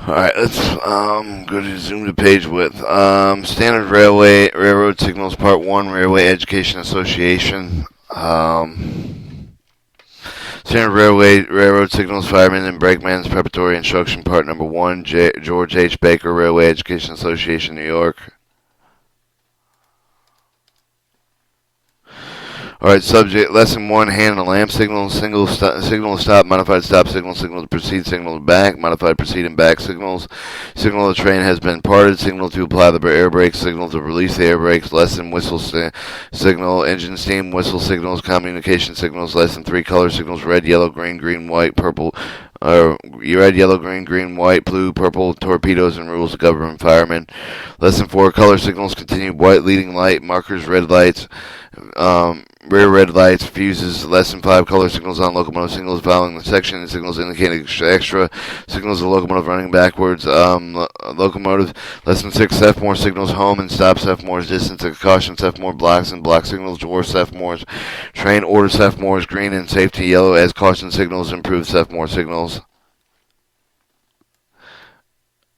Alright, let's go to zoom to page width. Standard Railroad Signals Part 1, Railway Education Association. Standard Railroad Signals Fireman and Brakeman's Preparatory Instruction Part Number 1, George H. Baker, Railway Education Association, New York. Alright, subject, lesson 1, hand and lamp signal, signal to stop, modified stop signal, signal to proceed, signal to back, modified proceed and back signals, signal the train has been parted, signal to apply the air brakes, signal to release the air brakes, lesson whistle signal, engine steam whistle signals, communication signals, lesson 3, color signals, red, yellow, green, white, purple, red, yellow, green, white, blue, purple, torpedoes and rules of government firemen. Lesson 4, color signals, continued white, leading light, markers, red lights, rear red lights, fuses. Lesson 5, color signals on locomotive, signals following the section, signals indicating extra, signals of locomotive running backwards, locomotive. Lesson 6, sophomore signals home and stop, sophomore's distance, caution, sophomore blocks and block signals, dwarf sophomores, train order sophomores, green and safety, yellow as caution signals, improved sophomore signals.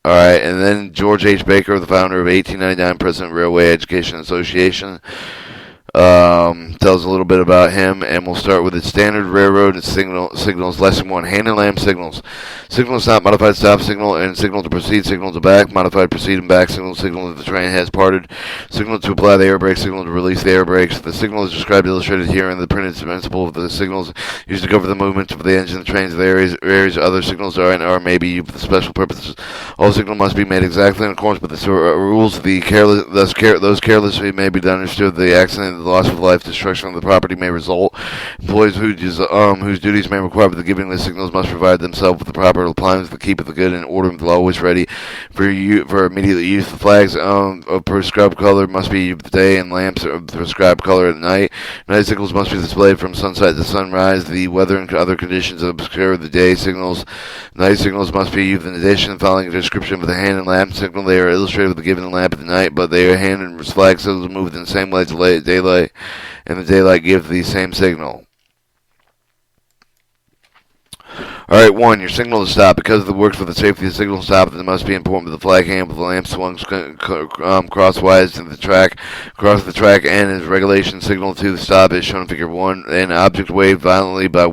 Alright, and then George H. Baker, the founder of 1899, President of Railway Education Association. Tells a little bit about him, and we'll start with the standard railroad signals. Lesson 1, hand and lamp signals. Signal to stop, modified stop signal, and signal to proceed, signal to back, modified proceed and back signal, signal that the train has parted, signal to apply the air brake, signal to release the air brakes. The signal is described illustrated here in the printed principle of the signals used to cover the movement of the engine, the trains, the areas. Other signals are may be used for special purposes. All signal must be made exactly in accordance with the rules. Those carelessly may be understood. The accident, the loss of life, destruction of the property may result. Employees whose duties may require the giving the signals must provide themselves with the proper appliances to keep the good in order and always ready for immediate use. The flags of prescribed color must be of the day and lamps of prescribed color at night. Night signals must be displayed from sunset to sunrise. The weather and other conditions obscure the day signals. Night signals must be used in addition. Following a description of the hand and lamp signal, they are illustrated with the given lamp at the night, but they are hand and flag signals moved in the same way as daylight, and the daylight gives the same signal. Alright, 1. Your signal to stop. Because of the works for the safety of the signal to stop, it must be important that the flag hand with the lamp swung crosswise to the track, across the track, and as regulation signal to the stop is shown in figure 1. An object waved violently by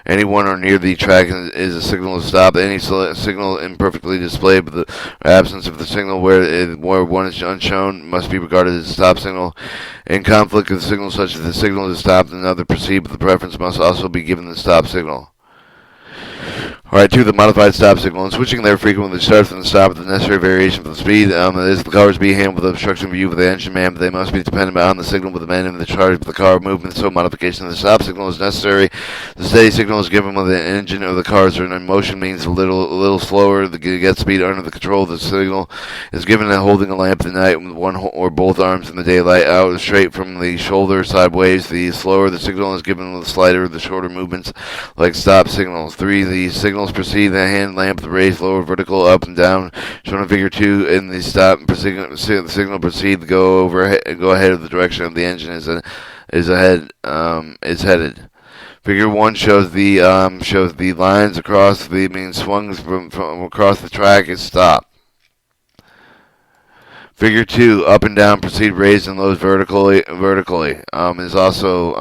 anyone or near the track is a signal to stop. Any signal imperfectly displayed with the absence of the signal where one is unshown must be regarded as a stop signal. In conflict with signals such as the signal to stop and another proceed, but the preference must also be given the stop signal. Alright, 2. The modified stop signal. In switching there frequently starts and stop with the necessary variation for the speed. As the cars be handled with obstruction view of the engine man, but they must be dependent on the signal with the man in the charge of the car movement, so modification of the stop signal is necessary. The steady signal is given when the engine of the cars are in motion, means a little slower. The get speed under the control of the signal is given at holding a lamp at night with one or both arms in the daylight out straight from the shoulder sideways. The slower the signal is given with the slighter, the shorter movements like stop signals. 3. The signals proceed the hand lamp, the raised, lower, vertical, up and down, shown in figure 2. In the stop, the signal proceed to go ahead of the direction of the engine is headed. Figure 1 shows the lines across the means swung from across the track is stop. Figure 2, up and down, proceed raised and lows vertically, is also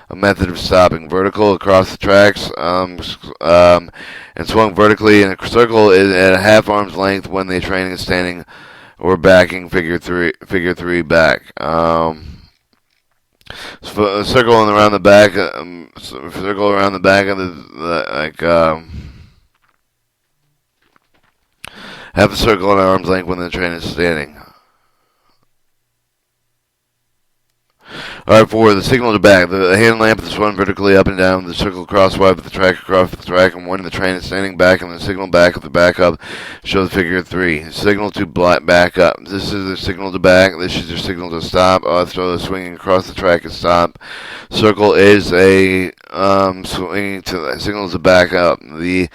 a method of stopping. Vertical across the tracks, and swung vertically in a circle is at a half arm's length when the train is standing or backing. Figure 3 back. Circle around the back, of the half a circle at arm's length when the train is standing. Alright, 4. The signal to back. The hand lamp is swung vertically up and down. The circle crosswise with the track across the track, and when the train is standing back, and the signal back of the backup shows figure 3. Signal to back up. This is the signal to back. This is your signal to stop. So the swinging across the track is stop. Circle is a swinging to the signal to back up. The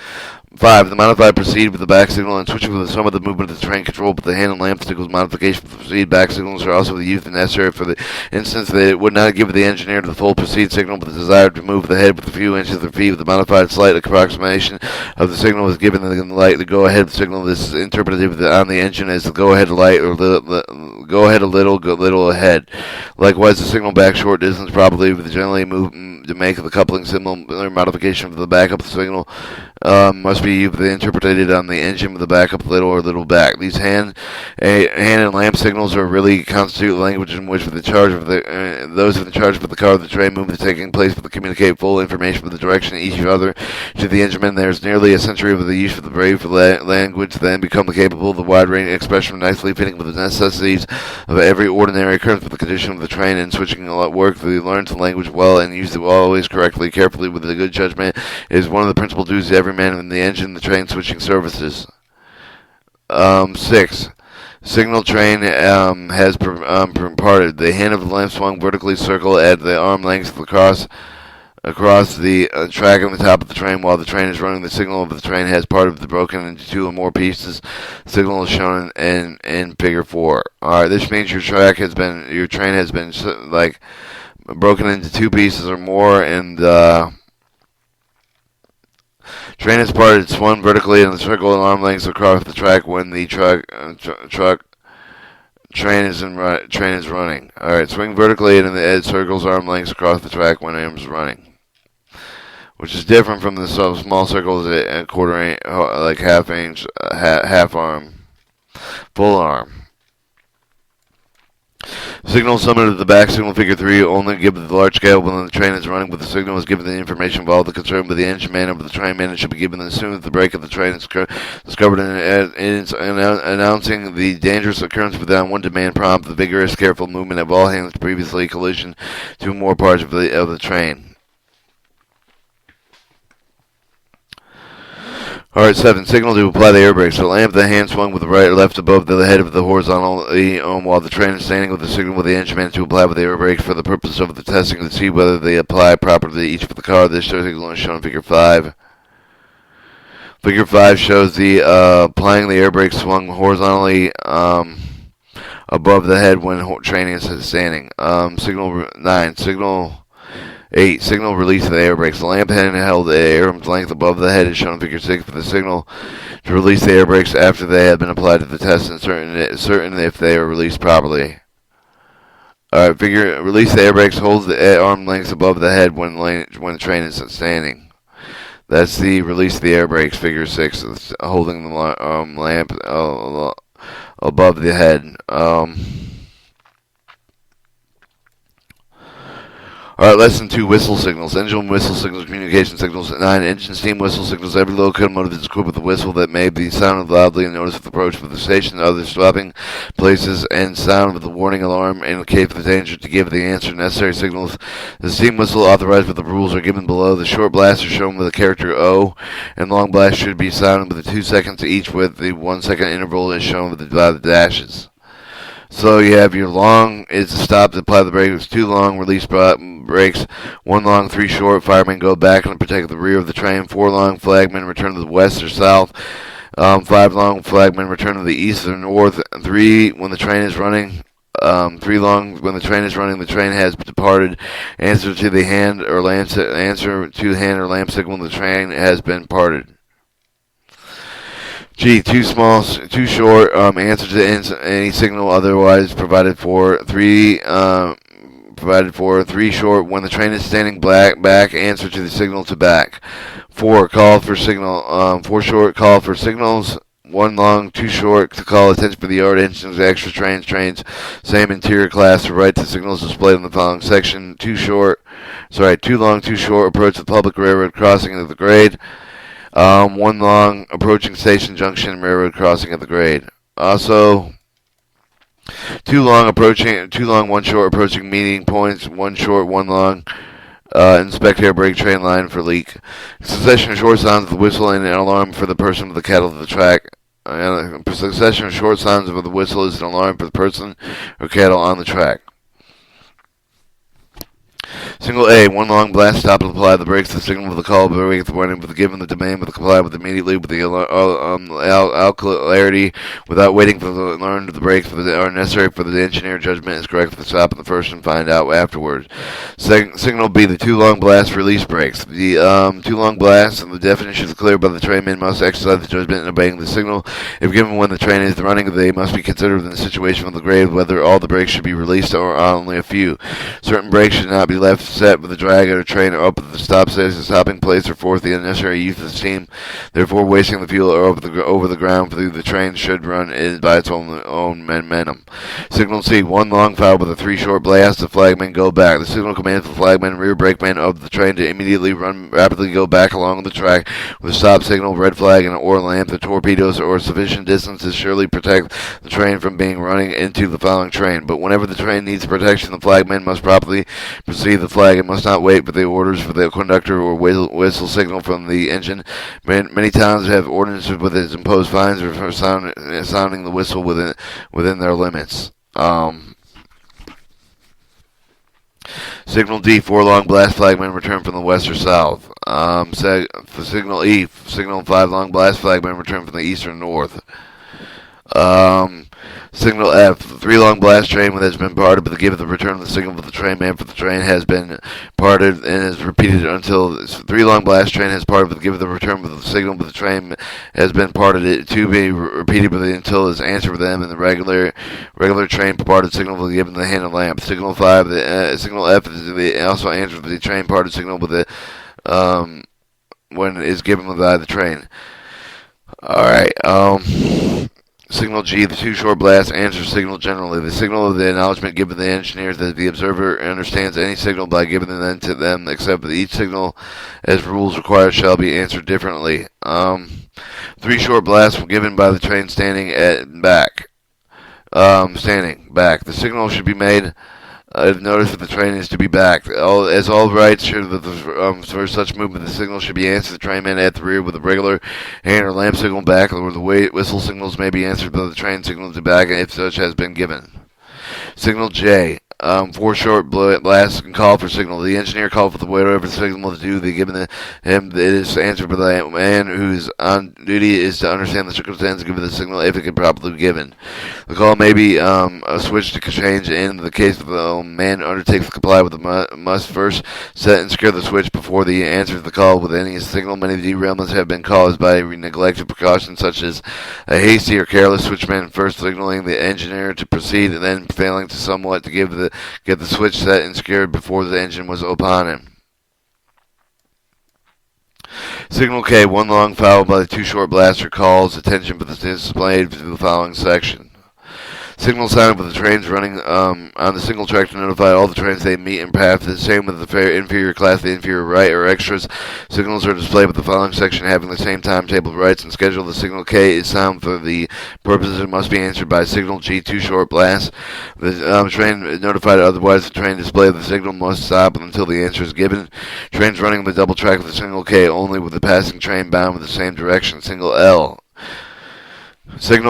5. The modified proceed with the back signal and switching with some of the movement of the train control, but the hand and lamp signals modification for the proceed back signals are also the use necessary for the instance that it would not give the engineer the full proceed signal, but the desire to move the head with a few inches of the feet with the modified slight approximation of the signal is given the light. The go-ahead signal, this is interpreted on the engine as the go-ahead light or go-ahead a little ahead. Likewise, the signal back short distance probably with generally move to make the coupling similar modification for the backup signal must be interpreted on the engine with the backup little or little back. These hand and lamp signals are really constitute the language in which those in charge of the car of the train movement is taking place to communicate full information with the direction of each other to the engineman. There is nearly a century of the use of the brave language, then become capable of the wide range expression nicely fitting with the necessities of every ordinary occurrence with the condition of the train and switching a lot work. They learn the language well and use it always correctly, carefully with a good judgment. It is one of the principal duties of every man in the engine, the train switching services. 6. Signal train has parted. The hand of the lamp swung vertically circle at the arm length across the track on the top of the train while the train is running. The signal of the train has parted, broken into 2 or more pieces. Signal is shown in figure 4. Alright, this means your train has been like broken into 2 pieces or more, and train is parted, swung vertically in the circle and arm lengths across the track when the train is running. Alright, swing vertically in the edge circles arm lengths across the track when arm is running, which is different from the small circles at quarter inch, like half inch, half arm, full arm. Signal summoned at the back signal figure 3 only given the large scale when the train is running, but the signal is given the information of all the concern with the engine man of the train man. It should be given as soon as the brake of the train is discovered and it's announcing the dangerous occurrence without one demand prompt the vigorous careful movement of all hands to previously collision to more parts of the train. Alright, 7. Signal to apply the air brakes. The lamp, the hand swung with the right or left above the head of the horizontal while the train is standing with the signal with the engine man to apply with the air brakes for the purpose of the testing to see whether they apply properly each for the car. This signal is shown in figure 5. Figure 5 shows the applying the air brakes swung horizontally above the head when train is standing. Signal 9. Signal 8. Signal release of the air brakes. The lamp hand held the air length above the head is shown in figure 6 for the signal to release the air brakes after they have been applied to the test and certain if they are released properly. Alright, release the air brakes holds the arm lengths above the head when the train is standing. That's the release of the air brakes, figure 6, holding the lamp above the head. Alright, lesson 2, whistle signals. Engine whistle signals, communication signals. 9, engine steam whistle signals. Every locomotive is equipped with a whistle that may be sounded loudly and notice of approach for the station, other stopping places, and sound with the warning alarm in case of danger to give the answer necessary signals. The steam whistle authorized with the rules are given below. The short blast are shown with the character O, and long blast should be sounded with the 2 seconds each with the 1 second interval is shown with the dashes. So you have your long is to stop to apply the brakes, 2 long release brakes, 1 long, 3 short, firemen go back and protect the rear of the train, 4 long, flagmen return to the west or south, 5 long, flagmen return to the east or north, 3 when the train is running, 3 long, when the train is running, the train has departed, answer to the hand or lamp signal, the train has been parted. G, 2 small, 2 short, answer to any signal otherwise provided for. 3 short, when the train is standing back, answer to the signal to back. 4, call for signal, 4 short, call for signals. 1 long, 2 short, to call attention for the yard engines, extra trains, same interior class, to write the signals displayed in the following section. 2 long, 2 short, approach the public railroad crossing at the grade. 1 long, approaching station junction, railroad crossing at the grade. Also, 2 long, 1 short, approaching meeting points, 1 short, 1 long, inspect air brake train line for leak. Succession of short sounds of the whistle and an alarm for the person with the cattle of the track. Succession of short sounds of the whistle is an alarm for the person or cattle on the track. Signal A, one long blast stop to apply the brakes. The signal of the call brake the warning with given the demand with comply with immediately with the clarity without waiting for the learn the brakes are necessary for the engineer judgment is correct for the stop in the first and find out afterwards. Signal B, the two long blast release brakes. The two long blasts and the definition is clear, but the trainman must exercise the judgment in obeying the signal. If given when the train is running, they must be considered in the situation of the grade whether all the brakes should be released or only a few. Certain brakes should not be left set with the drag of a train or up at the stop station, stopping place, or fourth, the unnecessary use of the steam, therefore wasting the fuel or over the ground through the train should run by its own momentum. Signal C, one long foul with a three short blasts. The flagman go back. The signal commands the flagman, rear brakeman of the train to immediately rapidly go back along the track with a stop signal, red flag, and or lamp. The torpedoes or sufficient distance to surely protect the train from being running into the following train. But whenever the train needs protection, the flagman must properly proceed the flag and must not wait for the orders for the conductor or whistle signal from the engine. Many towns have ordinances with its imposed fines for sounding the whistle within their limits. Signal D, four long blast flagmen return from the west or south. Signal E, signal five long blast flagmen return from the east or north. Signal F, three long blast train that has been parted, but the give of the return of the signal for the train man for the train has been parted and is repeated until three long blast train has parted, but the give of the return of the signal for the train has been parted. It to be repeated until it is answered for them, and the regular train parted signal will be given the hand of lamp. Signal 5, signal F is also answered for the train parted signal with the when it is given by the train. All right. Signal G, the two short blasts answer signal generally. The signal of the acknowledgement given the engineers that the observer understands any signal by giving them to them, except that each signal, as rules require, shall be answered differently. Three short blasts were given by the train standing back. The signal should be made. Notice that the train is to be backed. As all rights should for such movement, the signal should be answered. The trainman at the rear with a regular hand or lamp signal back, or the whistle signals may be answered by the train signal to back if such has been given. Signal J. Four short blasts can call for signal. The engineer called for the whatever signal to do. They given him it is answered by the man who's on duty is to understand the circumstances given the signal if it can properly be given. The call may be a switch to change in the case of the man undertakes to comply with the must first set and secure the switch before the answer to the call with any signal. Many derailments have been caused by neglected precautions such as a hasty or careless switchman first signaling the engineer to proceed and then failing to somewhat to get the switch set and secured before the engine was upon him. Signal K, one long followed by the two short blaster calls attention for the displayed to the following section. Signal sounded with the trains running on the single track to notify all the trains they meet in path. The same with the inferior class, the inferior right, or extras. Signals are displayed with the following section having the same timetable, rights, and schedule. The signal K is sound for the purposes it must be answered by signal G, two short blasts. The train notified otherwise, the train display of the signal must stop until the answer is given. Trains running the double track with the signal K only with the passing train bound with the same direction. Signal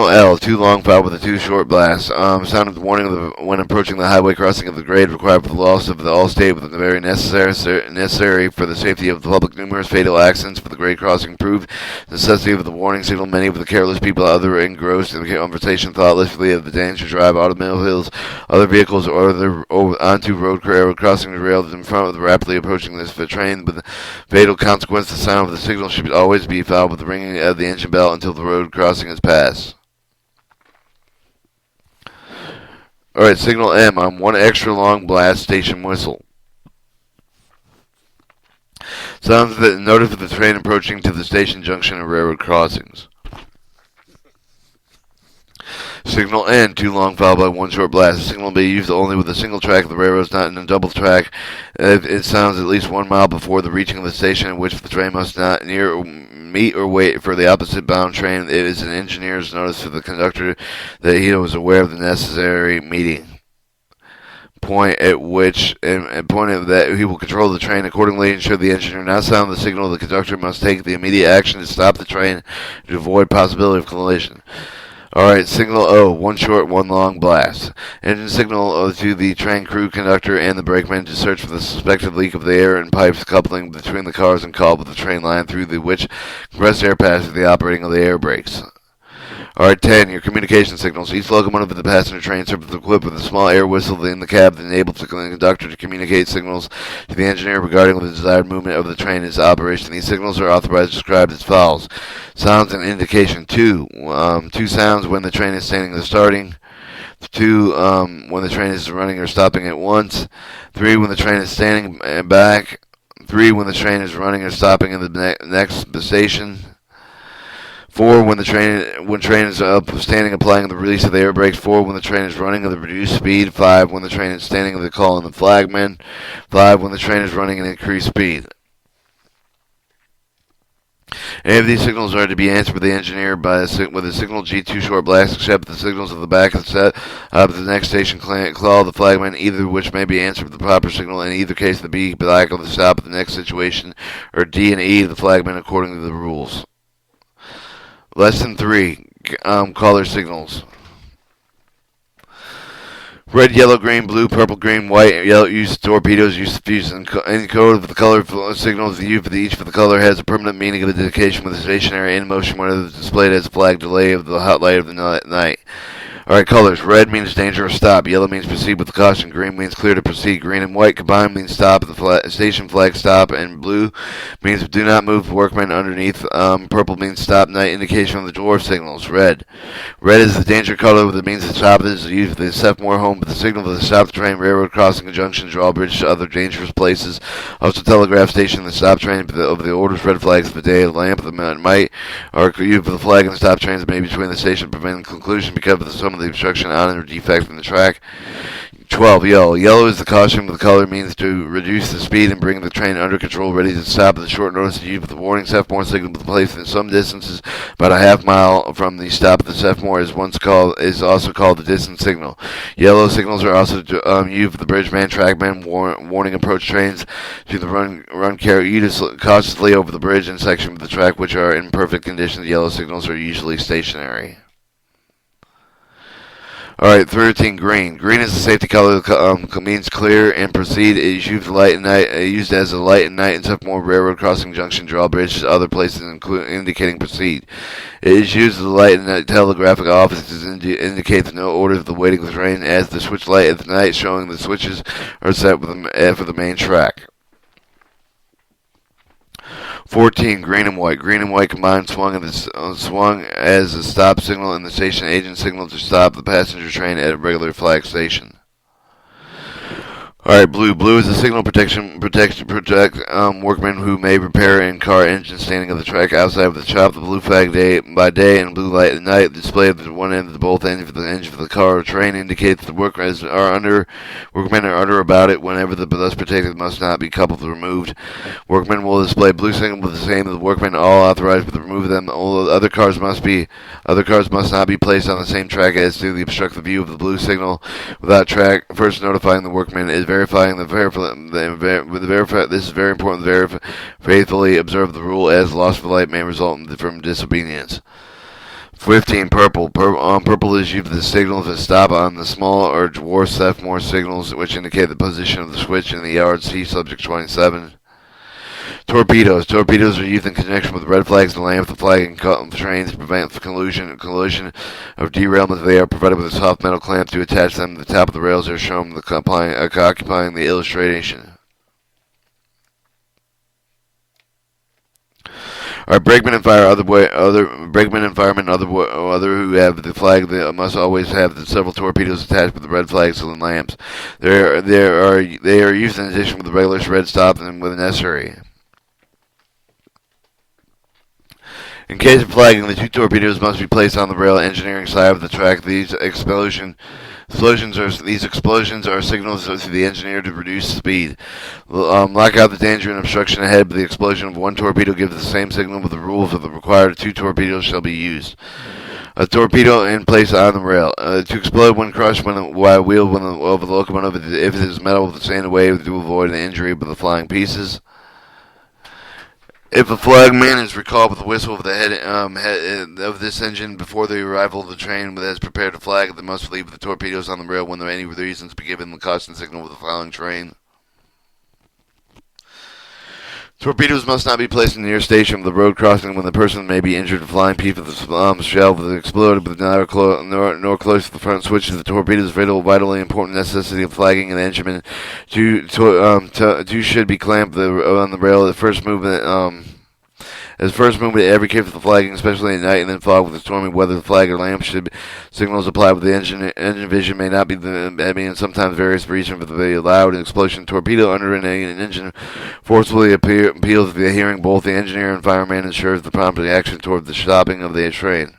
L, two long foul with the two short blasts. Sounded the warning when approaching the highway crossing of the grade required for the loss of the Allstate with the very necessary for the safety of the public. Numerous fatal accidents for the grade crossing proved the necessity of the warning signal. Many of the careless people, other engrossed in the conversation, thoughtlessly of the danger to drive automobiles, other vehicles, or onto road crossing the rails in front of the rapidly approaching this train with the fatal consequence. The sound of the signal should always be followed with the ringing of the engine bell until the road crossing is passed. Alright, signal M on one extra long blast station whistle. Sounds that notice of the train approaching to the station junction and railroad crossings. Signal N, two long followed by one short blast. The signal may be used only with a single track of the railroads, not in a double track. It sounds at least 1 mile before the reaching of the station in which the train must not meet or wait for the opposite bound train. It is an engineer's notice to the conductor that he was aware of the necessary meeting point at that he will control the train accordingly. And should the engineer not sound the signal, the conductor must take the immediate action to stop the train to avoid possibility of collision. Alright, signal O, one short, one long blast. Engine signal to the train crew, conductor, and the brakeman to search for the suspected leak of the air and pipes coupling between the cars and call with the train line through which compressed air passes the operating of the air brakes. Alright, 10. Your communication signals. Each locomotive of the passenger train is equipped with a small air whistle in the cab that enables the conductor to communicate signals to the engineer regarding the desired movement of the train and its operation. These signals are authorized described as follows. Sounds and indication. 2. 2 sounds when the train is standing or starting. 2. When the train is running or stopping at once. 3. When the train is standing back. 3. When the train is running or stopping in the next station. 4. When train is up, standing, applying the release of the air brakes. 4. When the train is running at the reduced speed. 5. When the train is standing, the call on the flagman. 5. When the train is running at increased speed. Any of these signals are to be answered by the engineer with a signal G2 short blast, except the signals of the back of the set of the next station call the flagman, either of which may be answered with the proper signal. In either case, the B black of the stop at the next situation, or D and E of the flagman according to the rules. Lesson 3. Caller signals. Red, yellow, green, blue, purple, green, white, yellow. Use torpedoes. Use the fuse and encode of the color signals. Each for the color has a permanent meaning of indication with a stationary in motion when it is displayed as a flag delay of the hot light of the night. Alright, colors. Red means danger or stop. Yellow means proceed with caution. Green means clear to proceed. Green and white combined means stop. The station flag stop. And blue means do not move workmen underneath. Purple means stop. Night indication of the dwarf signals. Red. Red is the danger color that means the stop is used for the Sephmore home, but the signal for the stop the train, railroad crossing, junction, drawbridge to other dangerous places. Also telegraph station, the stop train of the orders, red flags of the day, the lamp of the might, are used for the flag and the stop trains made between the station preventing conclusion because of some of the obstruction on or defect in the track. 12. Yellow. Yellow is the caution with the color means to reduce the speed and bring the train under control, ready to stop at the short notice. Used with the warning Sephmore signal placed in some distances, about a half mile from the stop at the Sephmore is also called the distance signal. Yellow signals are also used for the bridgeman, trackman, warning approach trains to the run cautiously over the bridge and section of the track which are in perfect condition. The yellow signals are usually stationary. Alright, 13. Green. Green is the safety color. Means clear and proceed. It is used as a light at night in Sephmore railroad crossing, junction, drawbridge, other places indicating proceed. It is used as a light at telegraphic offices indicates no orders of the waiting of the train, as the switch light at night showing the switches are set for the main track. 14. Green and white. Green and white combined swung as a stop signal and the station agent signal to stop the passenger train at a regular flag station. Alright, blue. Blue is a signal protect workmen who may repair in-car engine standing of the track outside of the shop. The blue flag by day and blue light at night. The display of the one end of both ends of the engine for the car or train indicates the workmen are under about it. Whenever the thus protected must not be coupled or removed. Workmen will display blue signal with the same as the workmen all authorized to remove them. All other cars must not be placed on the same track as to obstruct the view of the blue signal without track. First notifying the workmen is verifying this is very important. Faithfully observe the rule, as loss of light may result from disobedience. 15. Purple. Purple is used for the signals that stop on the small or dwarf Sephmore signals, which indicate the position of the switch in the yard. See subject 27. Torpedoes. Torpedoes are used in connection with red flags and lamps, the flagging trains to prevent collision of derailment. They are provided with a soft metal clamp to attach them to the top of the rails. They are shown occupying the illustration. Alright, brakemen and firemen, other who have the flag, they must always have the several torpedoes attached with the red flags and lamps. They are used in addition with the regular red stop and when necessary. In case of flagging, the two torpedoes must be placed on the rail engineering side of the track. These explosions are signals to the engineer to reduce speed. Lock out the danger and obstruction ahead, but the explosion of one torpedo gives the same signal, but the rules of the required two torpedoes shall be used. A torpedo in place on the rail. To explode when crushed while wheeled over the locomotive if it is metal with the sand away to avoid an injury by the flying pieces. If a flagman is recalled with a whistle of the head of this engine before the arrival of the train that has prepared a flag, they must leave the torpedoes on the rail when there are any reasons to be given the caution signal of the following train. Torpedoes must not be placed in the near station of the road crossing when the person may be injured. A flying piece of the shell that exploded, but nor close to the front switch of the torpedo is vitally important necessity of flagging an engine. Two should be clamped on the rail at first movement. As first movement, advocate for the flagging, especially at night and in fog with the stormy weather. The flag or lamp should signals applied with the engine. Engine vision may not be and sometimes various reason for the loud explosion. Torpedo under an engine forcefully appeals to the hearing. Both the engineer and fireman ensures the prompt action toward the stopping of the train.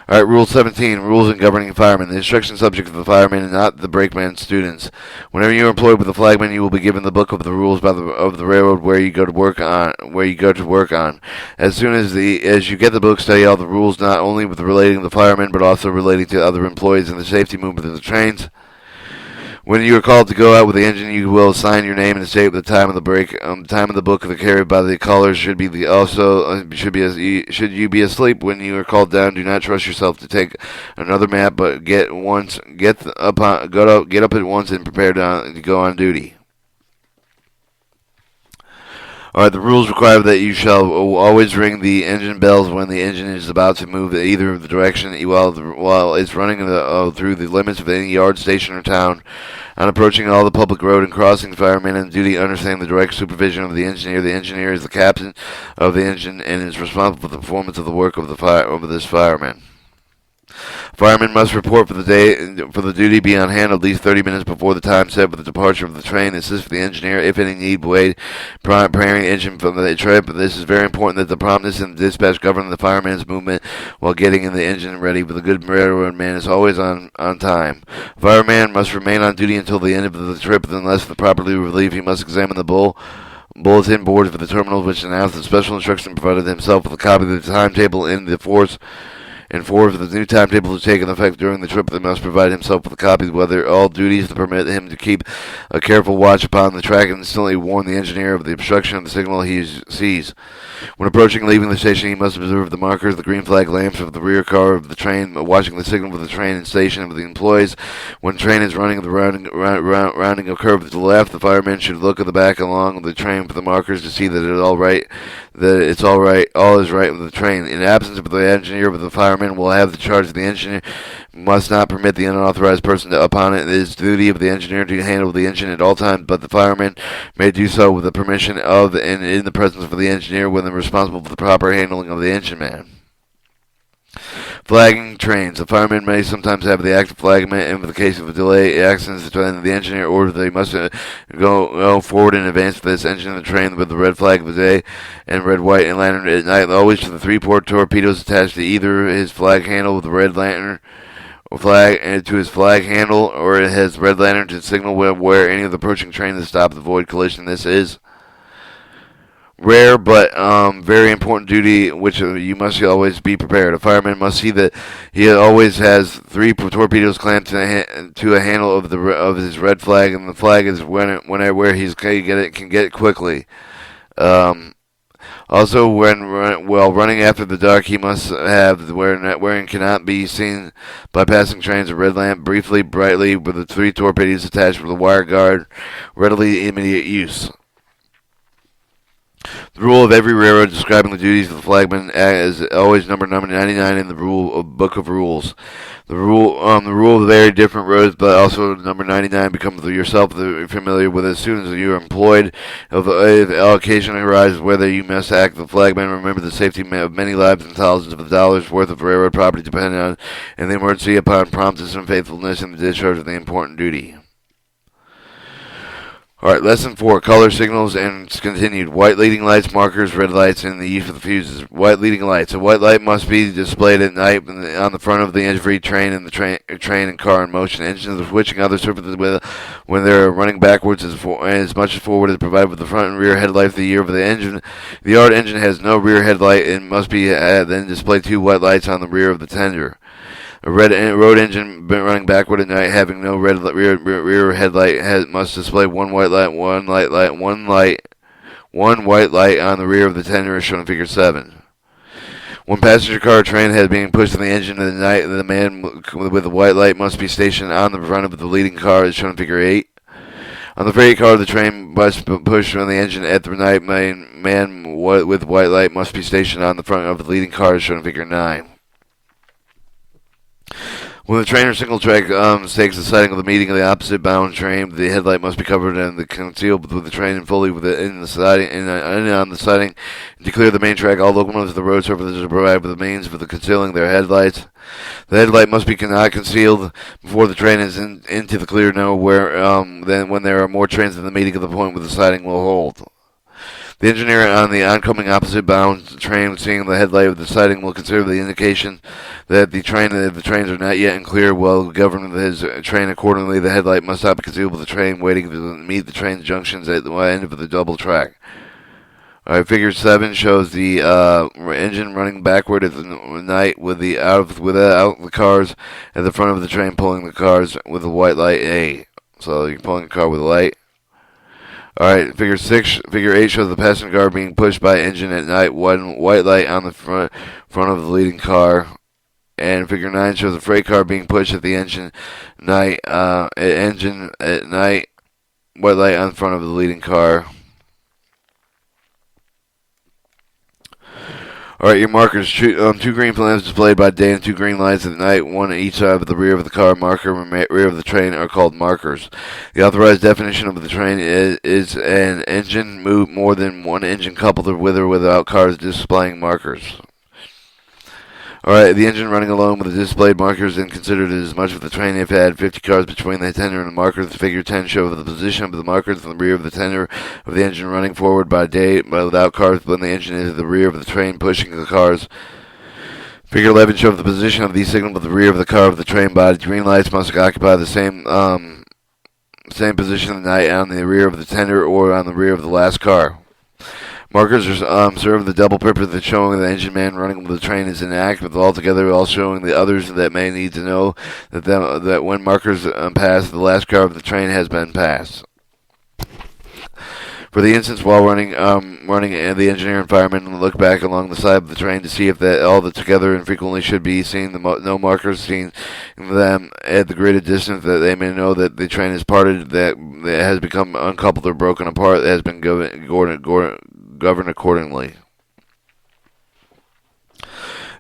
All right, Rule 17, Rules in Governing Firemen. The instruction subject of the firemen and not the brakeman students. Whenever you are employed with a flagman, you will be given the book of the rules of the railroad where you go to work on. As soon as you get the book, study all the rules, not only with relating to the firemen, but also relating to other employees and the safety movement of the trains. When you are called to go out with the engine, you will sign your name and state the time of the break. Time of the book carried by the callers should you be asleep when you are called down. Do not trust yourself to take another map, but get up at once and prepare to go on duty. Alright, the rules require that you shall always ring the engine bells when the engine is about to move either the direction while it's running through the limits of any yard, station, or town. On approaching all the public road and crossing, firemen on duty understand the direct supervision of the engineer. The engineer is the captain of the engine and is responsible for the performance of the work of this fireman. Firemen must report for the duty be on hand at least 30 minutes before the time set for the departure of the train. Assist for the engineer if any need. Wait, preparing the engine for the trip. This is very important that the promptness and the dispatch govern the fireman's movement while getting in the engine ready. But the good railroad man is always on time. A fireman must remain on duty until the end of the trip. Unless properly relieved, he must examine the bulletin board for the terminal, which announced the special instruction provided himself with a copy of the timetable in the force. And for the new timetable to take effect during the trip, they must provide himself with a copy, whether all duties to permit him to keep a careful watch upon the track and instantly warn the engineer of the obstruction of the signal he sees. When approaching and leaving the station, he must observe the markers, the green flag lamps of the rear car of the train, watching the signal for the train and station of the employees. When the train is rounding a curve to the left, the fireman should look at the back along the train for the markers to see that all is right with the train. In absence of the engineer, but the fireman will have the charge of the engineer, must not permit the unauthorized person upon it. It is the duty of the engineer to handle the engine at all times, but the fireman may do so with the permission of and in the presence of the engineer when they're responsible for the proper handling of the engine man. Flagging trains. The fireman may sometimes have the act of flagman, and in the case of a delay, accidents, the engineer orders they must go forward in advance for this engine of the train with the red flag of the day and red, white, and lantern at night, always to the three-port torpedoes attached to either his flag handle with the red lantern or flag and to his flag handle, or it has red lantern to signal where any of the approaching train is stopped to avoid collision. This is rare but very important duty, which you must always be prepared. A fireman must see that he always has three torpedoes clamped to a handle of his red flag, and the flag is where he can get it quickly. Also, while running after the dark, he must have wearing cannot be seen by passing trains a red lamp, brightly with the three torpedoes attached with a wire guard, readily immediate use. The rule of every railroad describing the duties of the flagman is always number 99 in the book of rules. The rule of very different roads, but also number 99 becomes yourself familiar with as soon as you are employed. If occasion arises whether you must act the flagman, remember the safety of many lives and thousands of dollars worth of railroad property depend on, and the emergency upon promptness and faithfulness in the discharge of the important duty. Alright, lesson 4, color signals, and it's continued. White leading lights, markers, red lights, and the use of the fuses. White leading lights. A white light must be displayed at night on the front of every train and the train and car in motion. Engines are switching other surfaces when they're running backwards as much as forward as provided with the front and rear headlights. The year of the engine. The yard engine has no rear headlight and must be then display two white lights on the rear of the tender. A road engine running backward at night, having no rear headlight, must display one white light, one One white light on the rear of the tender is shown in Figure 7. One passenger car train head being pushed in the engine at night, the man with the white light must be stationed on the front of the leading car is shown in Figure 8. On the freight car, the train must push on the engine at the night. Man with white light must be stationed on the front of the leading car, as shown in Figure 9. When the train or single track takes the siding of the meeting of the opposite bound train, the headlight must be covered and concealed with the train and fully in the siding and on the siding. To clear the main track, all locomotives of the road surfaces are provided with the means for concealing their headlights. The headlight must be not concealed before the train is into the clear nowhere. Then, when there are more trains than the meeting of the point where the siding will hold. The engineer on the oncoming opposite-bound train, seeing the headlight of the siding, will consider the indication that the trains are not yet in clear, while governing his train accordingly. The headlight must not be concealed with the train waiting to meet the train's junctions at the end of the double track. Alright, Figure 7 shows the engine running backward at the night without the cars at the front of the train pulling the cars with a white light A. So you're pulling a car with a light. Alright, Figure 8 shows the passenger car being pushed by engine at night, one white light on the front of the leading car. And Figure 9 shows the freight car being pushed at the engine at night, white light on the front of the leading car. Alright, your markers. Two green lamps displayed by day and two green lights at night, one at each side of the rear of the car marker and rear of the train are called markers. The authorized definition of the train is an engine move more than one engine coupled with or without cars displaying markers. Alright, the engine running alone with the displayed markers and considered as much of the train if it had 50 cars between the tender and the markers. The Figure 10 shows the position of the markers in the rear of the tender of the engine running forward by day but without cars when the engine is at the rear of the train pushing the cars. Figure 11 shows the position of these signals at the rear of the car of the train body. Green lights must occupy the same position at night on the rear of the tender or on the rear of the last car. Markers serve the double purpose of showing the engine man running with the train is inactive, but altogether also showing the others that may need to know that when markers pass, the last car of the train has been passed. For the instance, while running, the engineer and fireman look back along the side of the train to see if all the together and frequently should be seen. No markers seen them at the greater distance that they may know that the train is parted, that it has become uncoupled or broken apart, that has been governed accordingly.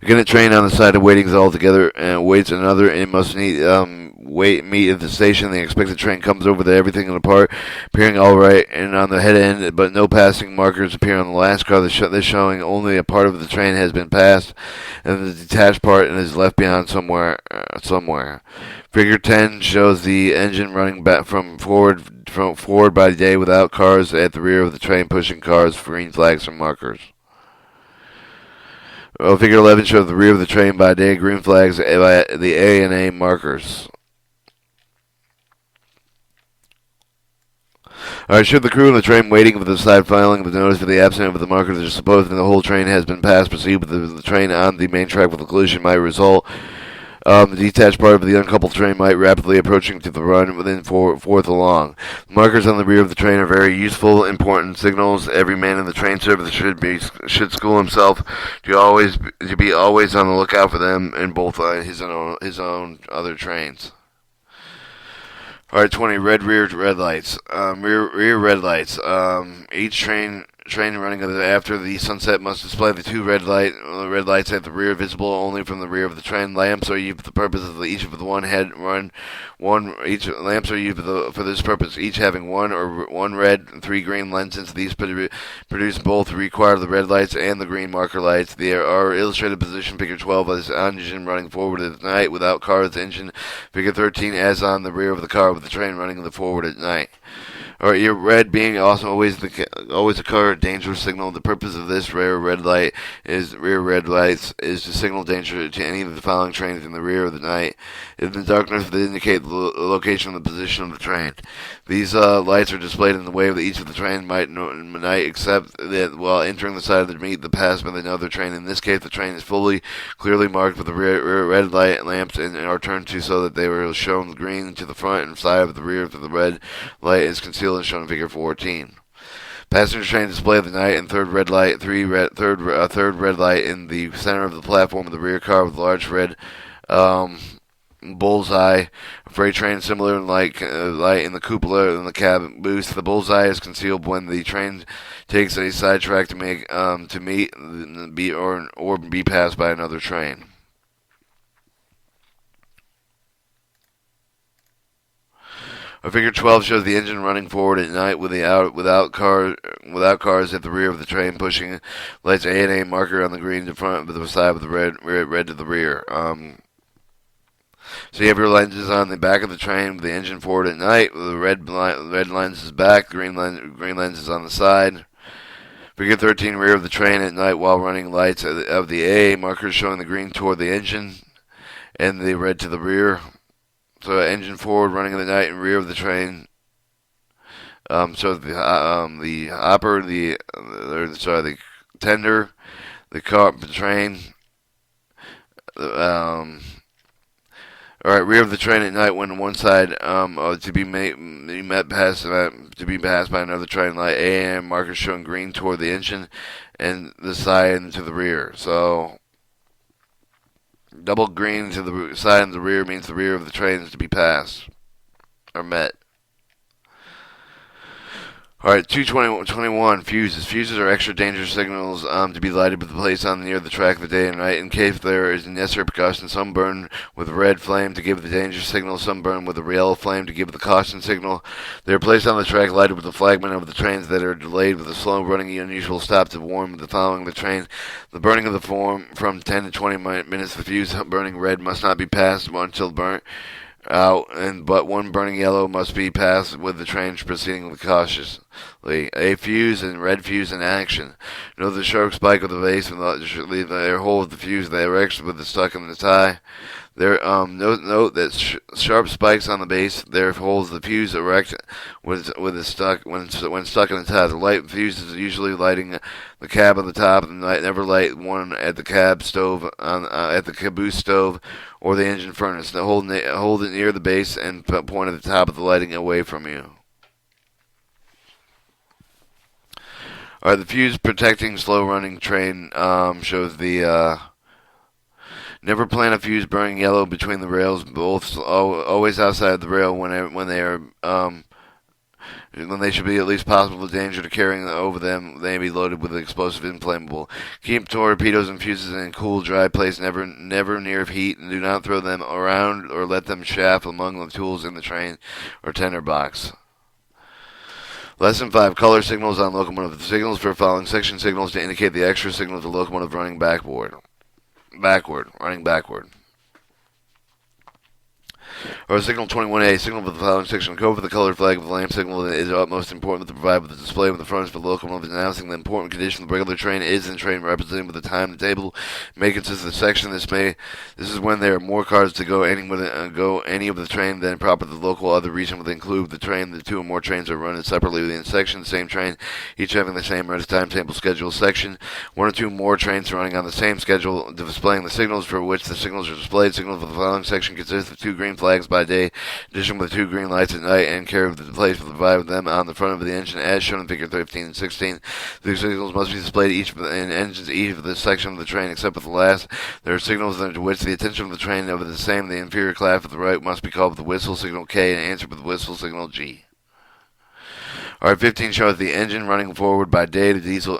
Again, a train on the side of waiting is all together and waits another and must meet at the station. The expected train comes over to everything apart, appearing all right and on the head end, but no passing markers appear on the last car. This showing only a part of the train has been passed, and the detached part is left behind somewhere. Figure 10 shows the engine running back from forward by day without cars at the rear of the train pushing cars, green flags and markers. Figure 11 shows the rear of the train by day, green flags by the A and A markers. Alright, should the crew of the train waiting for the side filing of the notice for the absence of the markers are supposed that the whole train has been passed, proceed with the train on the main track with the collision might result. The detached part of the uncoupled train might rapidly approaching to the run within fourth along. The markers on the rear of the train are very useful, important signals. Every man in the train service should school himself to be always on the lookout for them in both his own other trains. Alright, 20 red lights. Rear red lights. Each train running after the sunset must display the two red lights at the rear, visible only from the rear of the train. Lamps are used for the purpose of each of the one head run. Each lamps are used for this purpose, each having one red and three green lenses. These produce both require the red lights and the green marker lights. There are illustrated position Figure 12 as engine running forward at night without cars. Engine Figure 13 as on the rear of the car with the train running forward at night. Alright, your red being also always a color danger signal. The purpose of this rear red lights is to signal danger to any of the following trains in the rear of the night. In the darkness, they indicate the location of the position of the train. These lights are displayed in the way that each of the train might except that while entering the side of the meet the pass by another train. In this case, the train is clearly marked with the rear red light lamps and are turned to so that they were shown green to the front and side of the rear of the red light is concealed and shown in Figure 14. Passenger train display of the night and third red light, third red light in the center of the platform of the rear car with a large red bullseye. Freight train similar light in the cupola in the cab booth. The bullseye is concealed when the train takes a sidetrack to be passed by another train. Figure 12 shows the engine running forward at night without cars at the rear of the train, pushing lights A and A marker on the green to front, with the side with the red to the rear. So you have your lenses on the back of the train with the engine forward at night, with the red lens is back, green lens is on the side. Figure 13, rear of the train at night while running lights of the A markers showing the green toward the engine and the red to the rear. So engine forward running in the night and rear of the train. So the hopper, the tender, the car, the train. All right, rear of the train at night when one side to be passed by another train light. A and markers showing green toward the engine and the side and to the rear. So double green to the side and the rear means the rear of the train is to be passed or met. Alright, 221 fuses. Fuses are extra dangerous signals to be lighted with placed on near the track of the day and night. In case there is a necessary precaution, some burn with a red flame to give the danger signal, some burn with a yellow flame to give the caution signal. They are placed on the track lighted with the flagman of the trains that are delayed with a slow running unusual stop to warn the following the train. The burning of the form from 10 to 20 minutes. The fuse burning red must not be passed until burnt out, but one burning yellow must be passed with the train proceeding cautiously. A fuse and red fuse in action. Note the sharp spike of the base and leave their hole of the fuse direction with the stuck in the tie. Note that sharp spikes on the base there holds the fuse erect when stuck in the tie. The light fuse is usually lighting the cab on the top of the night. Never light one at the cab stove at the caboose stove or the engine furnace. Now hold it near the base and point at the top of the lighting away from you. Alright, the fuse protecting slow-running train shows the never plant a fuse burning yellow between the rails, both always outside the rail when they should be at least possible danger to carrying over them. They may be loaded with explosive inflammable. Keep torpedoes and fuses in a cool, dry place, never near heat, and do not throw them around or let them chaff among the tools in the train or tender box. Lesson 5, color signals on locomotive. The signals for following section signals to indicate the extra signal of the locomotive running running backward. Or signal 21A, signal for the following section. Code for the colored flag of the lamp signal is utmost important to provide with the display of the fronts for the locomotive announcing the important condition of the regular train is in train represented with the time the table may consist of the section. This is when there are more cars to go any of the train than proper. The local other reason would include the train. The two or more trains are run separately within section, the same train, each having the same timetable schedule section. One or two more trains running on the same schedule, displaying the signals for which the signals are displayed. Signals for the following section consist of two green flags by day, in addition with two green lights at night, and carry the place with provide them on the front of the engine as shown in figure 15 and 16. The signals must be displayed each of the section of the train except for the last. There are signals to which the attention of the train of the same. The inferior class of the right must be called with the whistle signal K and answered with the whistle signal G. Alright, 15 shows the engine running forward by day to diesel,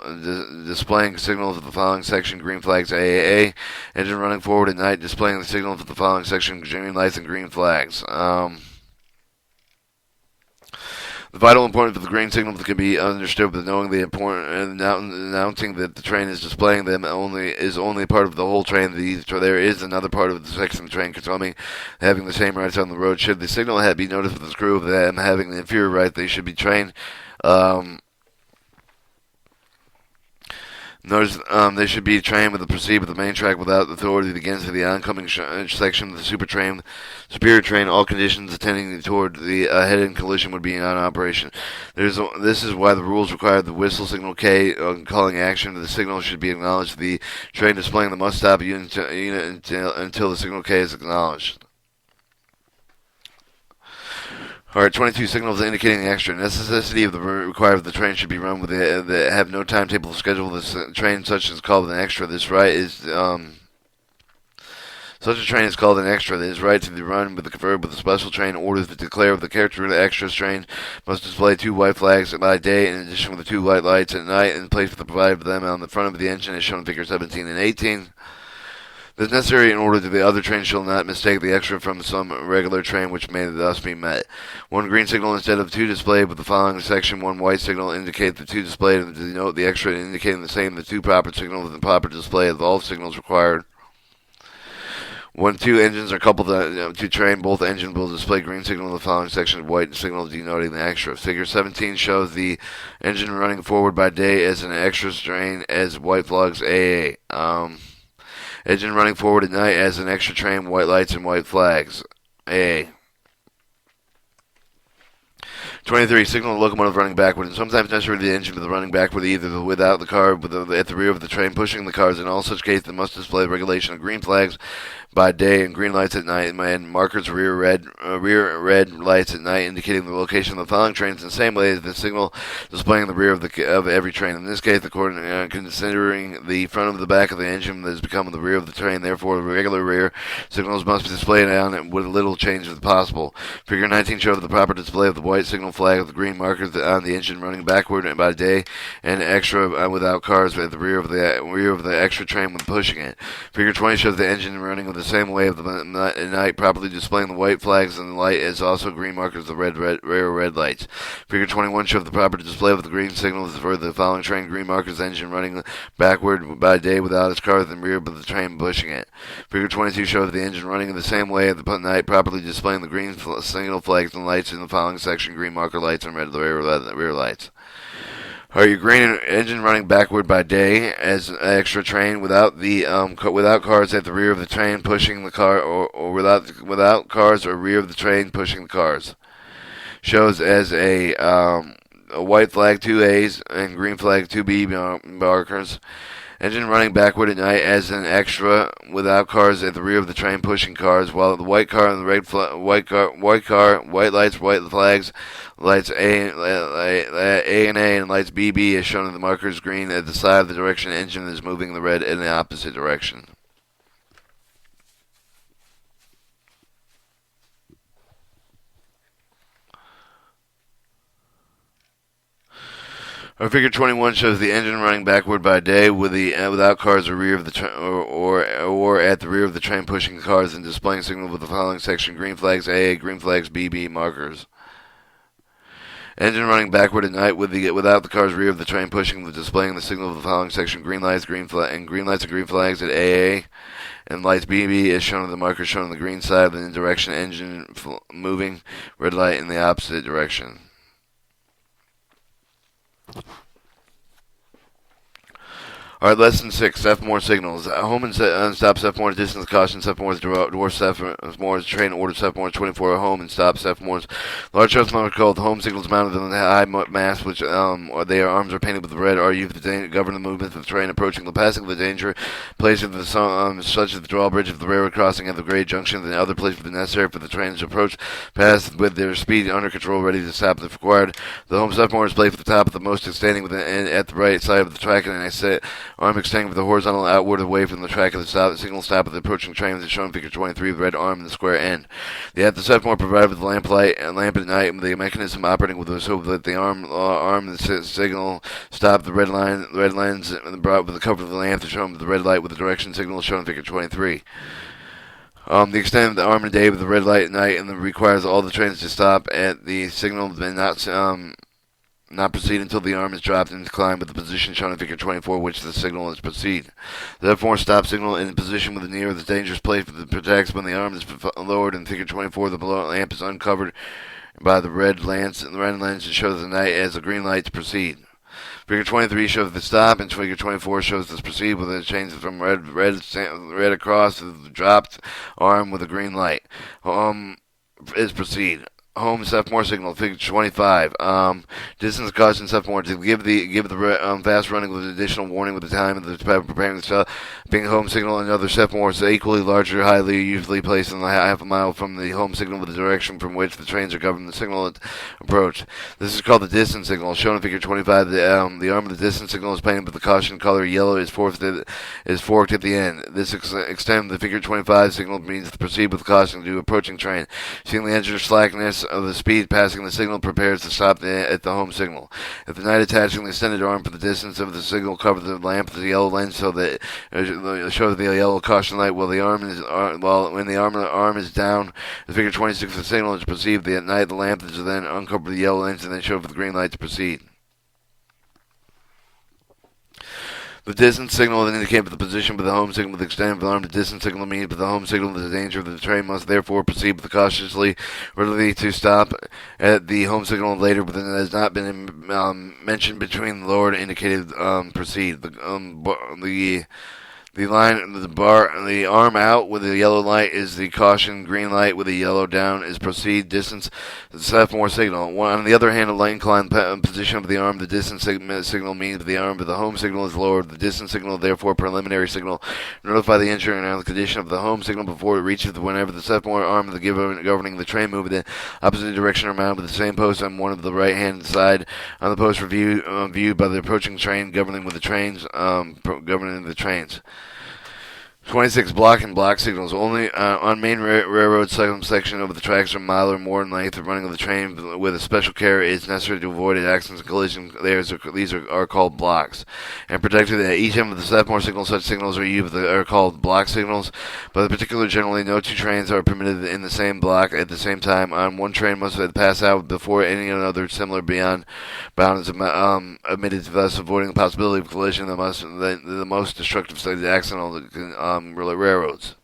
displaying signals of the following section, green flags AAA. Engine running forward at night, displaying the signals of the following section, green lights and green flags. The vital importance of the green signals can be understood with knowing the important announcing that the train is displaying them is only part of the whole train. There is another part of the section of the train controlling having the same rights on the road. Should the signal be noticed with the crew of them having the inferior right, they should be trained. Notice they should be trained with the proceed with the main track without authority to get into the oncoming section of the superior train. All conditions attending toward the head-end collision would be in operation. This is why the rules require the whistle signal K on calling action. The signal should be acknowledged. The train displaying the must stop unit until the signal K is acknowledged. Alright, 22 signals indicating the extra necessity of the required of the train should be run with the have no timetable schedule. This train such is called an extra. This right is Such a train is called an extra. That is right to be run with the converted with a special train orders to declare of the character of the extra train must display 2 white flags by day in addition with the 2 white lights at night and place with the provided for them on the front of the engine as shown in figure 17 and 18. This is necessary in order that the other train shall not mistake the extra from some regular train which may thus be met. 1 green signal instead of 2 displayed with the following section. 1 white signal indicate the 2 displayed and denote the extra indicating the same. The 2 proper signals with the proper display of all signals required. When 2 engines are coupled to train, both engines will display green signal in the following section, white signal denoting the extra. Figure 17 shows the engine running forward by day as an extra train as white flags AA. Engine running forward at night as an extra train, white lights and white flags AA. 23. Signal the locomotive running backward, and sometimes necessary the engine with the running backward, either without the car at the rear of the train pushing the cars. In all such cases, they must display the regulation of green flags by day and green lights at night, and markers rear red lights at night, indicating the location of the following trains in the same way as the signal displaying the rear of every train. In this case, considering the front of the back of the engine that has become the rear of the train, therefore the regular rear signals must be displayed on with little change as possible. Figure 19 shows the proper display of the white signal flag of the green markers on the engine running backward and by day, and extra without cars at the rear of the extra train when pushing it. Figure 20 shows the engine running with the same way of the night, properly displaying the white flags and the light as also green markers the rear red lights. Figure 21 shows the proper display of the green signals for the following train. Green markers the engine running backward by day without its cars and rear of the train pushing it. Figure 22 shows the engine running in the same way at the night, properly displaying the green signal flags and lights in the following section. Green marker lights and red rear lights. Are your green engine running backward by day as an extra train without cars at the rear of the train pushing the car, or without cars or rear of the train pushing the cars? Shows as a white flag 2 A's and green flag 2 B markers. Engine running backward at night as an extra without cars at the rear of the train pushing cars, while the white car and the white lights, white flags, lights A and A and lights BB as shown in the markers green at the side of the direction engine is moving the red in the opposite direction. Our figure 21 shows the engine running backward by day without cars or rear of the or at the rear of the train pushing the cars and displaying signal with the following section: green flags AA, green flags BB markers. Engine running backward at night without the cars rear of the train pushing displaying the signal of the following section: green lights, green flags at AA, and lights BB as shown in the markers shown on the green side of the direction engine moving, red light in the opposite direction. Alright, lesson 6, sophomore signals. Home and stop sophomores, distance caution, sophomores, dwarf sophomores, train order sophomores, 24 home and stop sophomores. Large sophomores called home signals mounted on the high mast, which their arms are painted with red, are used to govern the movement of the train approaching the passing of the danger place of the such as the drawbridge of the railroad crossing at the grade junction and other places necessary for the train to approach, pass with their speed under control, ready to stop if required. The home sophomore is placed at the top of the most standing at the right side of the track, and I say arm extending with the horizontal outward away from the track of the signal stop of the approaching train is shown in figure 23 with the red arm and the square end. The sophomore provided with the lamp at night with the mechanism operating with so that the arm the signal stop the red lines brought with the cover of the lamp is shown with the red light with the direction signal shown in figure 23. The extent of the arm and day with the red light at night and requires all the trains to stop at the signal and not proceed until the arm is dropped and declined with the position shown in figure 24, which the signal is proceed. Therefore, stop signal in position with the near the dangerous place that protects when the arm is lowered in figure 24. The below lamp is uncovered by the red lens and shows the night as a green light to proceed. Figure 23 shows the stop, and figure 24 shows the proceed with a change from red across to the dropped arm with a green light. Is proceed. home sophomore signal, figure 25. Distance caution sophomore to give the fast running with additional warning with the time of the preparing the being home signal. Another sophomore is equally larger, highly usually placed in the half a mile from the home signal with the direction from which the trains are governing the signal approach. This is called the distance signal. Shown in figure 25, the arm of the distance signal is painted with the caution color yellow is forked at the end. This extent of the figure 25 signal means to proceed with caution to approaching train. Seeing the engine slackness of the speed passing the signal prepares to stop at the home signal. If the knight attaching the extended arm for the distance of the signal covers the lamp with the yellow lens so that it shows the yellow caution light when the arm is down, the figure 26 of the signal is perceived. The knight the lamp is then uncovered the yellow lens and then show for the green light to proceed. The distance signal will indicate the position of the home signal with the extended arm. The distance signal means that the home signal is the danger of the train must therefore proceed with cautiously, ready to stop at the home signal later, but it has not been mentioned between the lowered and indicated proceed. The arm out with the yellow light is the caution. Green light with the yellow down is proceed. Distance sophomore signal. On the other hand, a light inclined position of the arm. The distance signal means the arm of the home signal is lowered. The distance signal, therefore, preliminary signal. Notify the engineer on the condition of the home signal before it reaches whenever the sophomore arm of the governing the train move in the opposite direction or mounted with the same post on one of the right hand side on the post viewed by the approaching train governing the trains. 26 block and block signals. Only on main railroad section of the tracks are a mile or more in length. The running of the train with a special care is necessary to avoid accidents and collisions. These are called blocks. And protected at each end of the sophomore signal, such signals are called block signals. But in particular, generally, no two trains are permitted in the same block at the same time. On one train must pass out before any other similar bound is omitted, thus avoiding the possibility of collision. The most destructive accident railroads.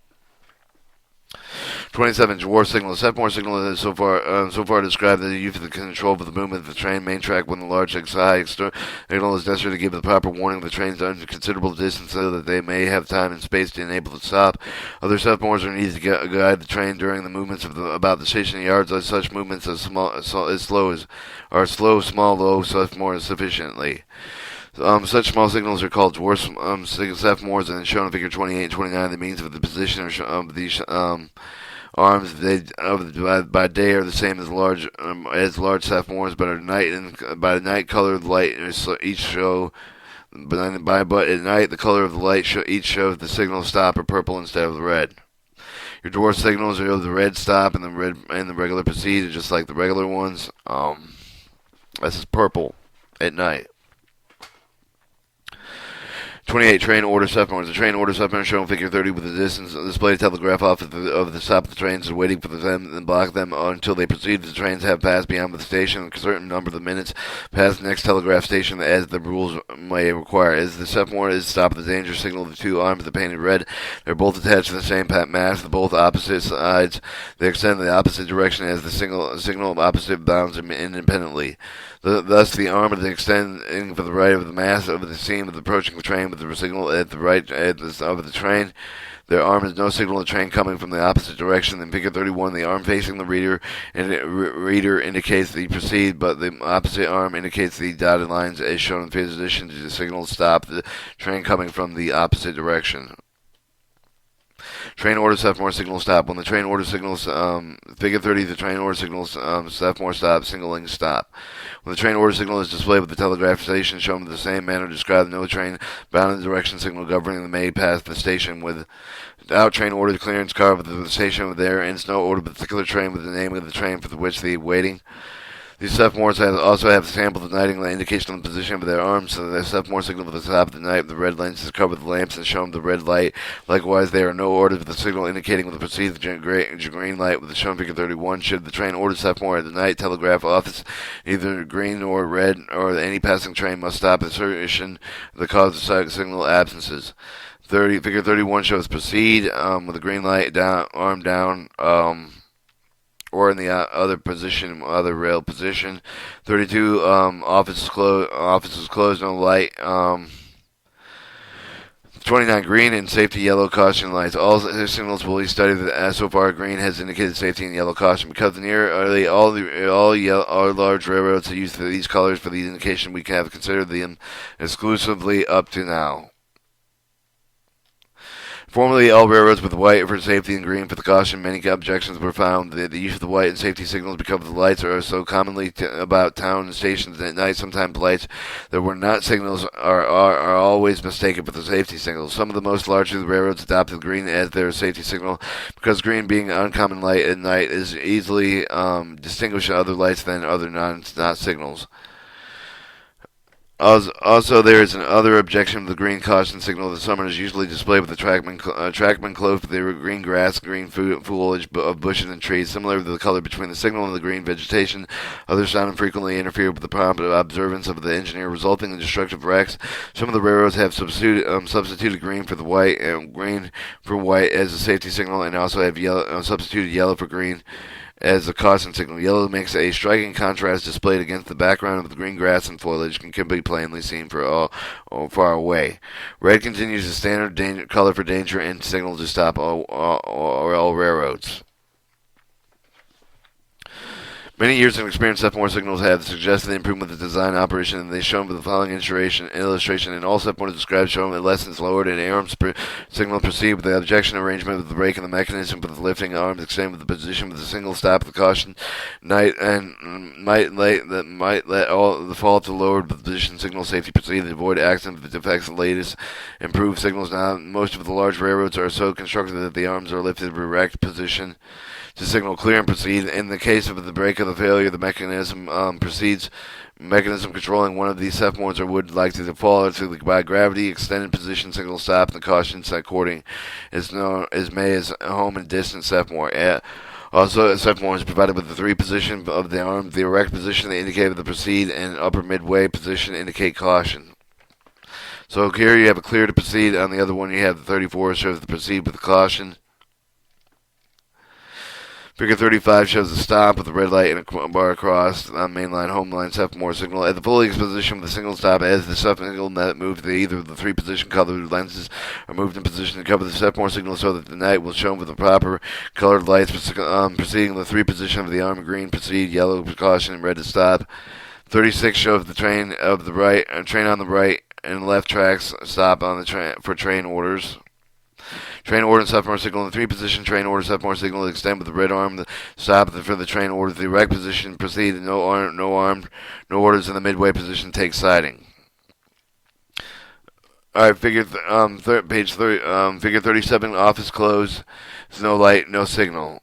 27. Dwarf signal. The sophomore signal is so far described as the use of the control of the movement of the train main track when the large high signal is necessary to give the proper warning of the trains under considerable distance so that they may have time and space to enable to stop. Other sophomores are needed to guide the train during the movements about the station yards. Such movements are slow, small, low sophomores sufficiently. Such small signals are called dwarf sophomores, and shown in figure 28 and 29. The means of the position of these arms by day are the same as large sophomores, but by night colored light each show. But at night, the color of the light each shows the signal stop or purple instead of the red. Your dwarf signals are the red stop and the regular proceed, just like the regular ones. This is purple at night. 28. Train order sophomores. The train order sophomore shown in figure 30 with the distance displayed telegraph off of the stop of the trains is waiting for them and block them until they proceed. The trains have passed beyond the station a certain number of minutes past the next telegraph station as the rules may require. As the sophomore is stopped at the danger signal, the two arms are painted red. They're both attached to the same mast. The both opposite sides. They extend in the opposite direction as the signal of opposite bounds independently. Thus, the arm is extending for the right of the mast over the seam of the approaching train with the signal at the right of the train. Their arm is no signal of the train coming from the opposite direction. In figure 31, the arm facing the reader indicates the proceed, but the opposite arm indicates the dotted lines as shown in position to signal stop the train coming from the opposite direction. Train order sophomore signal stop. When the train order signals, figure 30, the train order signals sophomore stop, signaling stop. When the train order signal is displayed with the telegraph station shown in the same manner described, no train bound in the direction signal governing the may pass the station without train order clearance car with the station there ends no order particular train with the name of the train for which they waiting. These sophomores also have a sample of the nighting indication of the position of their arms, so the sophomore signal for the top of the night, the red lens is covered with lamps and shown the red light. Likewise, there are no orders with the signal indicating with the proceed green light with the shown figure 31. Should the train order sophomore at the night telegraph office, either green or red, or any passing train must stop at assertion the cause of signal absences. Figure 31 shows proceed with the green light down, arm down. Or in the other rail position. 32, office is closed, no light. 29. Green and safety yellow caution lights. All signals will be studied so far. Green has indicated safety and yellow caution. Because nearly all large railroads use these colors for the indication, we have considered them exclusively up to now. Formerly, all railroads with white for safety and green for the caution. Many objections were found. The use of the white and safety signals because the lights are so commonly about town and stations at night. Sometimes lights that were not signals are always mistaken for the safety signals. Some of the most larger railroads adopted green as their safety signal because green, being an uncommon light at night, is easily distinguished other lights than other not signals. Also, there is another objection to the green caution signal. The summon is usually displayed with the trackman clothed with the green grass, green foliage of bushes and trees, similar to the color between the signal and the green vegetation. Other sound frequently interfere with the prompt observance of the engineer, resulting in destructive wrecks. Some of the railroads have substituted green for the white and green for white as a safety signal, and also have substituted yellow for green as a caution signal. Yellow makes a striking contrast displayed against the background of the green grass and foliage and can be plainly seen for far away. Red continues the standard color for danger and signal to stop all railroads. Many years of experience, Sepmore signals have suggested the improvement of the design operation, and they shown with the following illustration. In all Sepmore described, showing that lessons lowered and arms signal proceed with the objection arrangement of the brake and the mechanism for the lifting arms extend with the position with the single stop of the caution might let all the fall to lowered position signal safety proceed to avoid accident with the defects of the latest improved signals. Now, most of the large railroads are so constructed that the arms are lifted to erect position to signal clear and proceed. In the case of the brake of the failure, the mechanism proceeds. Mechanism controlling one of these Sepmores would likely to fall by gravity. Extended position signal stop, and the caution according is known as home and distance Sepmore. Also, a Sepmore is provided with the three positions of the arm. The erect position indicates the proceed, and upper midway position indicate caution. So here you have a clear to proceed. On the other one, you have the 34 shows the proceed with the caution. Figure 35 shows the stop with a red light and a bar across on mainline, home line, Sepmore signal. At the full position with the single stop, as the signal moved, either of the three position colored lenses are moved in position to cover the Sepmore signal so that the night will show with the proper colored lights preceding the three position of the arm: green proceed, yellow caution, and red to stop. 36 shows the train on the right and left tracks stop on the for train orders. Train order Sepmore signal in the three position. Train order Sepmore signal extend with the red arm. The stop for the train order. The erect position proceed. No orders in the midway position. Take siding. All right, page 30. Figure 37. Office closed. There's no light, no signal.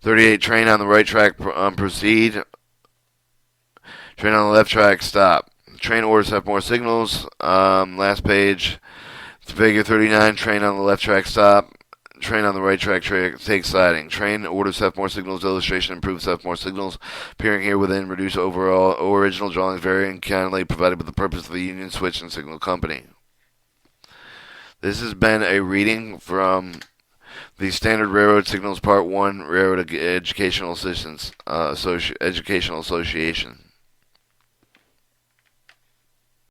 38. Train on the right track. Proceed. Train on the left track. Stop. Train order Sepmore signals. Last page. Figure 39, train on the left track stop. Train on the right track take siding. Train order Sepmore signals illustration improved Sepmore signals appearing here within reduce overall original drawings very kindly provided with the purpose of the Union Switch and Signal Company. This has been a reading from the Standard Railroad Signals Part 1 Railroad Educational Assistance Educational Association.